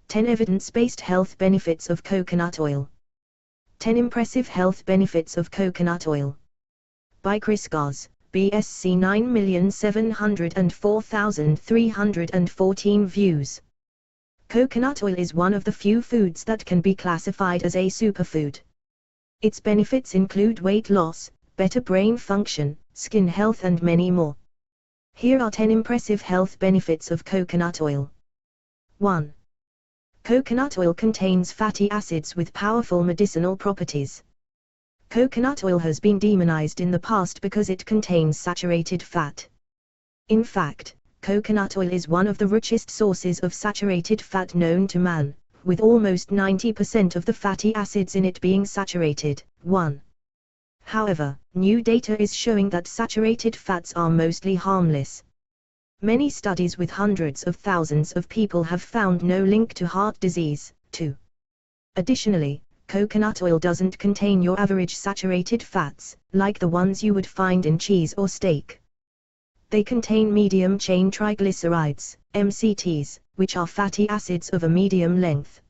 10 evidence-based health benefits of coconut oil. 10 impressive health benefits of coconut oil. By Chris Gars, BSc 9,704,314 views. Coconut oil is one of the few foods that can be classified as a superfood. Its benefits include weight loss, better brain function, skin health and many more. Here are 10 impressive health benefits of coconut oil. 1. Coconut oil contains fatty acids with powerful medicinal properties. Coconut oil has been demonized in the past because it contains saturated fat. In fact, coconut oil is one of the richest sources of saturated fat known to man, with almost 90% of the fatty acids in it being saturated. 1. However, new data is showing that saturated fats are mostly harmless. Many studies with hundreds of thousands of people have found no link to heart disease. 2. Additionally, coconut oil doesn't contain your average saturated fats, like the ones you would find in cheese or steak. They contain medium-chain triglycerides, MCTs, which are fatty acids of a medium length.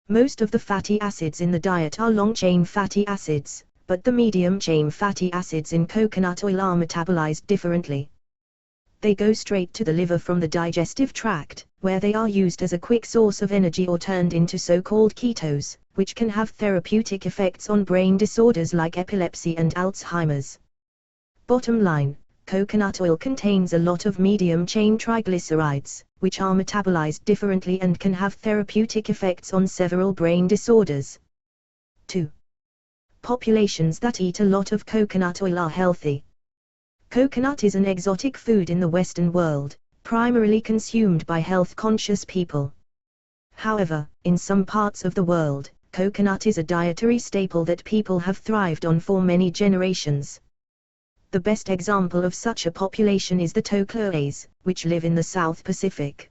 Most of the fatty acids in the diet are long-chain fatty acids, but the medium-chain fatty acids in coconut oil are metabolized differently. They go straight to the liver from the digestive tract, where they are used as a quick source of energy or turned into so-called ketos, which can have therapeutic effects on brain disorders like epilepsy and Alzheimer's. Bottom line, coconut oil contains a lot of medium-chain triglycerides, which are metabolized differently and can have therapeutic effects on several brain disorders. 2. Populations that eat a lot of coconut oil are healthy. Coconut is an exotic food in the Western world, primarily consumed by health-conscious people. However, in some parts of the world, coconut is a dietary staple that people have thrived on for many generations. The best example of such a population is the Tokloes, which live in the South Pacific.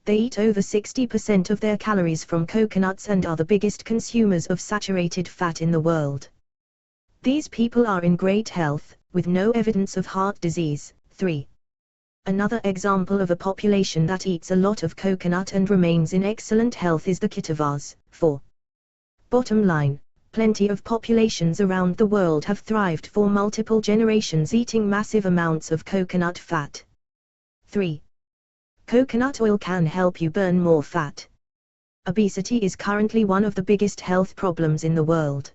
They eat over 60% of their calories from coconuts and are the biggest consumers of saturated fat in the world. These people are in great health, with no evidence of heart disease. 3. Another example of a population that eats a lot of coconut and remains in excellent health is the Kitavars. 4. Bottom line, plenty of populations around the world have thrived for multiple generations eating massive amounts of coconut fat. 3. Coconut oil can help you burn more fat. Obesity is currently one of the biggest health problems in the world.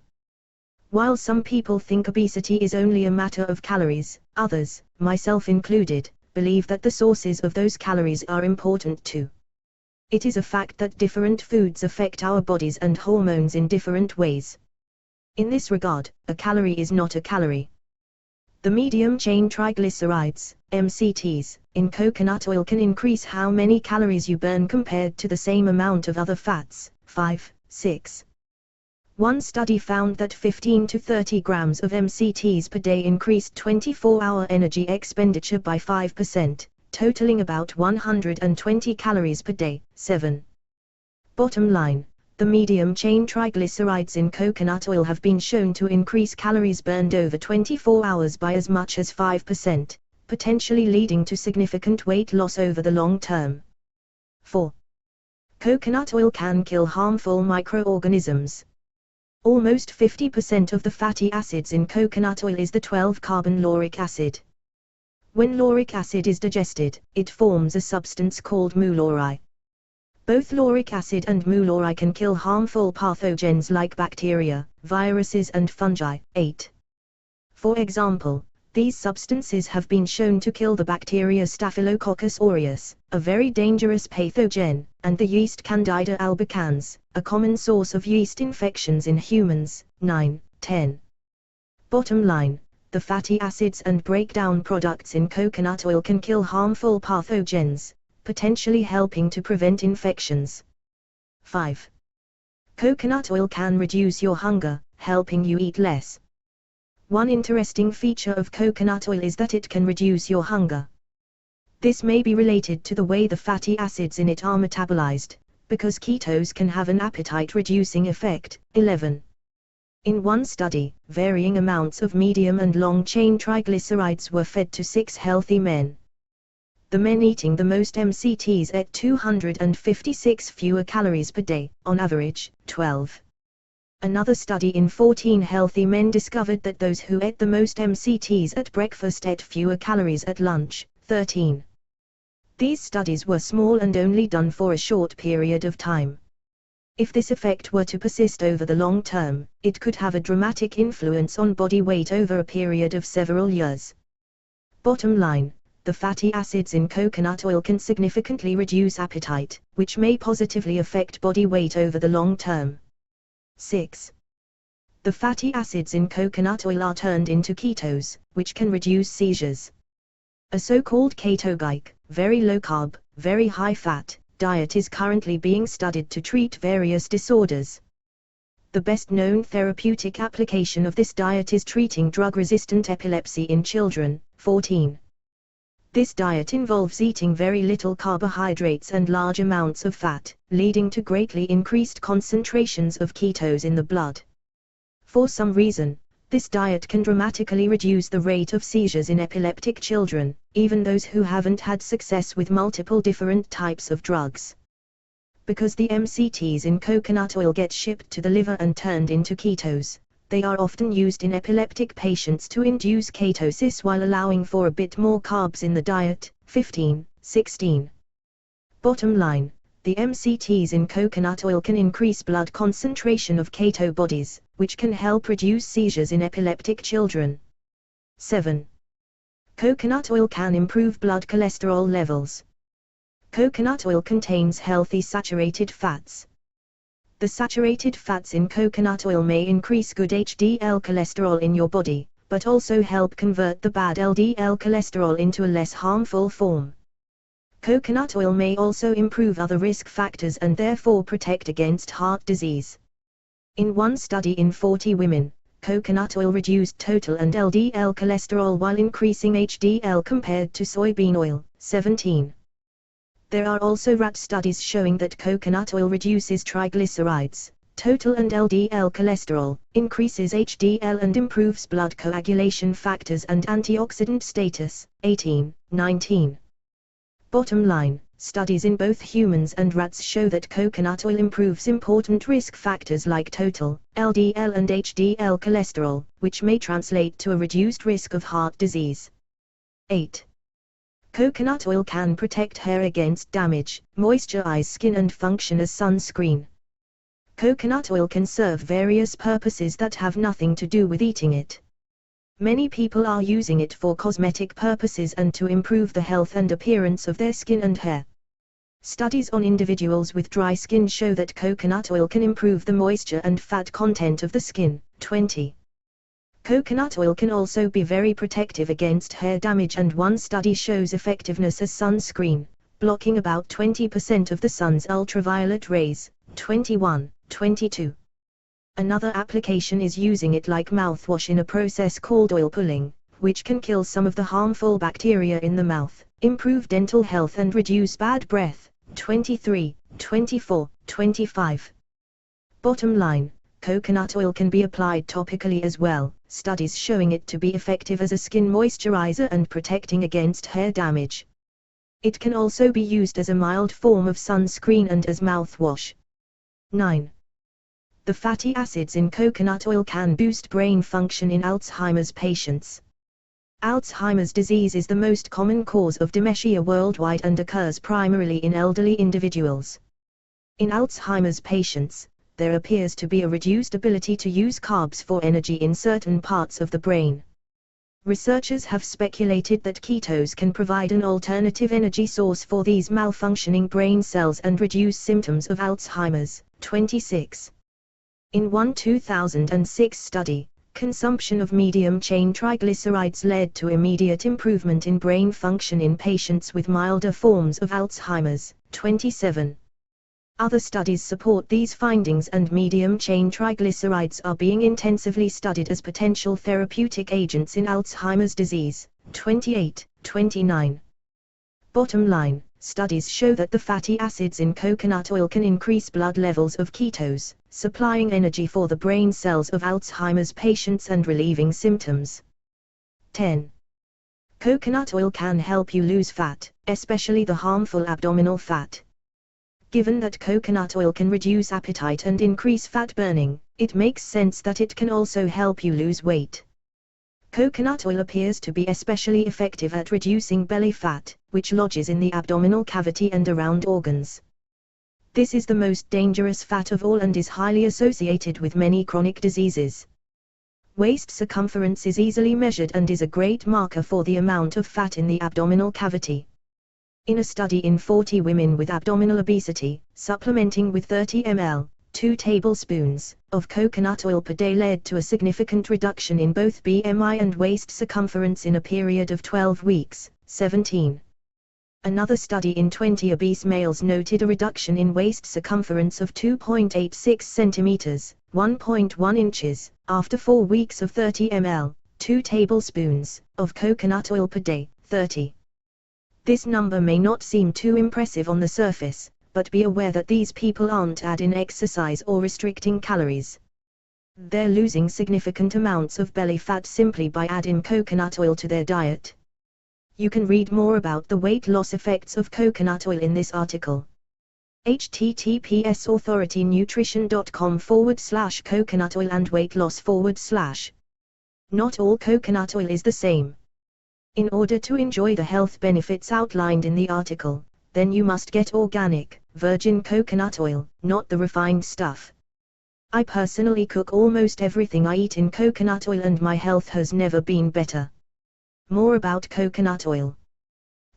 While some people think obesity is only a matter of calories, others, myself included, believe that the sources of those calories are important too. It is a fact that different foods affect our bodies and hormones in different ways. In this regard, a calorie is not a calorie. The medium-chain triglycerides, MCTs, in coconut oil can increase how many calories you burn compared to the same amount of other fats. 5, 6. One study found that 15 to 30 grams of MCTs per day increased 24-hour energy expenditure by 5%, totaling about 120 calories per day. 7. Bottom line, the medium-chain triglycerides in coconut oil have been shown to increase calories burned over 24 hours by as much as 5%, potentially leading to significant weight loss over the long term. 4. Coconut oil can kill harmful microorganisms. Almost 50% of the fatty acids in coconut oil is the 12-carbon lauric acid. When lauric acid is digested, it forms a substance called mu-lauri. Both lauric acid and mu-lauri can kill harmful pathogens like bacteria, viruses and fungi. 8. For example, these substances have been shown to kill the bacteria Staphylococcus aureus, a very dangerous pathogen, and the yeast Candida albicans, a common source of yeast infections in humans. 9, 10. Bottom line, the fatty acids and breakdown products in coconut oil can kill harmful pathogens, potentially helping to prevent infections. 5. Coconut oil can reduce your hunger, helping you eat less. One interesting feature of coconut oil is that it can reduce your hunger. This may be related to the way the fatty acids in it are metabolized, because ketos can have an appetite-reducing effect. 11. In one study, varying amounts of medium and long-chain triglycerides were fed to 6 healthy men. The men eating the most MCTs ate 256 fewer calories per day, on average, 12. Another study in 14 healthy men discovered that those who ate the most MCTs at breakfast ate fewer calories at lunch, 13. These studies were small and only done for a short period of time. If this effect were to persist over the long term, it could have a dramatic influence on body weight over a period of several years. Bottom line, the fatty acids in coconut oil can significantly reduce appetite, which may positively affect body weight over the long term. 6. The fatty acids in coconut oil are turned into ketones, which can reduce seizures. A so-called ketogenic, very low-carb, very high-fat diet is currently being studied to treat various disorders. The best-known therapeutic application of this diet is treating drug-resistant epilepsy in children, 14. This diet involves eating very little carbohydrates and large amounts of fat, leading to greatly increased concentrations of ketones in the blood. For some reason, this diet can dramatically reduce the rate of seizures in epileptic children, even those who haven't had success with multiple different types of drugs. Because the MCTs in coconut oil get shipped to the liver and turned into ketones, they are often used in epileptic patients to induce ketosis while allowing for a bit more carbs in the diet, 15, 16. Bottom line, the MCTs in coconut oil can increase blood concentration of keto bodies, which can help reduce seizures in epileptic children. 7. Coconut oil can improve blood cholesterol levels. Coconut oil contains healthy saturated fats. The saturated fats in coconut oil may increase good HDL cholesterol in your body, but also help convert the bad LDL cholesterol into a less harmful form. Coconut oil may also improve other risk factors and therefore protect against heart disease. In one study in 40 women, coconut oil reduced total and LDL cholesterol while increasing HDL compared to soybean oil, 17. There are also rat studies showing that coconut oil reduces triglycerides, total and LDL cholesterol, increases HDL and improves blood coagulation factors and antioxidant status, 18, 19. Bottom line, studies in both humans and rats show that coconut oil improves important risk factors like total, LDL and HDL cholesterol, which may translate to a reduced risk of heart disease. 8. Coconut oil can protect hair against damage, moisturize skin and function as sunscreen. Coconut oil can serve various purposes that have nothing to do with eating it. Many people are using it for cosmetic purposes and to improve the health and appearance of their skin and hair. Studies on individuals with dry skin show that coconut oil can improve the moisture and fat content of the skin, 20. Coconut oil can also be very protective against hair damage, and one study shows effectiveness as sunscreen, blocking about 20% of the sun's ultraviolet rays, 21, 22. Another application is using it like mouthwash in a process called oil pulling, which can kill some of the harmful bacteria in the mouth, improve dental health and reduce bad breath, 23, 24, 25. Bottom line, coconut oil can be applied topically as well, studies showing it to be effective as a skin moisturizer and protecting against hair damage. It can also be used as a mild form of sunscreen and as mouthwash. 9. The fatty acids in coconut oil can boost brain function in Alzheimer's patients. Alzheimer's disease is the most common cause of dementia worldwide and occurs primarily in elderly individuals. In Alzheimer's patients, there appears to be a reduced ability to use carbs for energy in certain parts of the brain. Researchers have speculated that ketones can provide an alternative energy source for these malfunctioning brain cells and reduce symptoms of Alzheimer's, 26. In one 2006 study, consumption of medium-chain triglycerides led to immediate improvement in brain function in patients with milder forms of Alzheimer's, 27. Other studies support these findings, and medium-chain triglycerides are being intensively studied as potential therapeutic agents in Alzheimer's disease, 28, 29. Bottom line, studies show that the fatty acids in coconut oil can increase blood levels of ketones, supplying energy for the brain cells of Alzheimer's patients and relieving symptoms. 10. Coconut oil can help you lose fat, especially the harmful abdominal fat. Given that coconut oil can reduce appetite and increase fat burning, it makes sense that it can also help you lose weight. Coconut oil appears to be especially effective at reducing belly fat, which lodges in the abdominal cavity and around organs. This is the most dangerous fat of all and is highly associated with many chronic diseases. Waist circumference is easily measured and is a great marker for the amount of fat in the abdominal cavity. In a study in 40 women with abdominal obesity, supplementing with 30 ml, 2 tablespoons, of coconut oil per day led to a significant reduction in both BMI and waist circumference in a period of 12 weeks, 17. Another study in 20 obese males noted a reduction in waist circumference of 2.86 centimeters, 1.1 inches, after 4 weeks of 30 ml, 2 tablespoons, of coconut oil per day, 30. This number may not seem too impressive on the surface, but be aware that these people aren't adding exercise or restricting calories. They're losing significant amounts of belly fat simply by adding coconut oil to their diet. You can read more about the weight loss effects of coconut oil in this article. https://authoritynutrition.com/coconut oil and weight loss /. Not all coconut oil is the same. In order to enjoy the health benefits outlined in the article, then you must get organic, virgin coconut oil, not the refined stuff. I personally cook almost everything I eat in coconut oil and my health has never been better. More about coconut oil.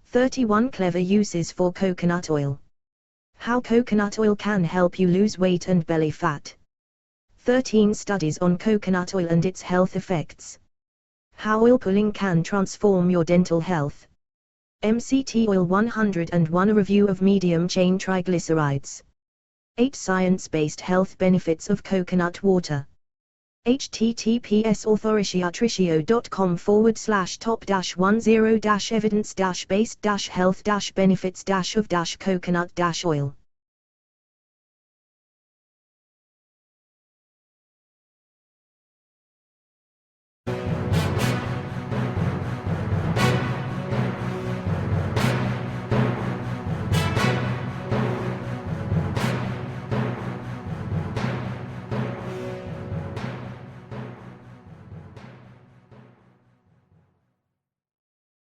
31 clever uses for coconut oil. How coconut oil can help you lose weight and belly fat. 13 studies on coconut oil and its health effects. How oil pulling can transform your dental health. MCT oil 101, a review of medium-chain triglycerides. 8 science-based health benefits of coconut water. https://authoritynutrition.com/top-10-evidence-based-health-benefits-of-coconut-oil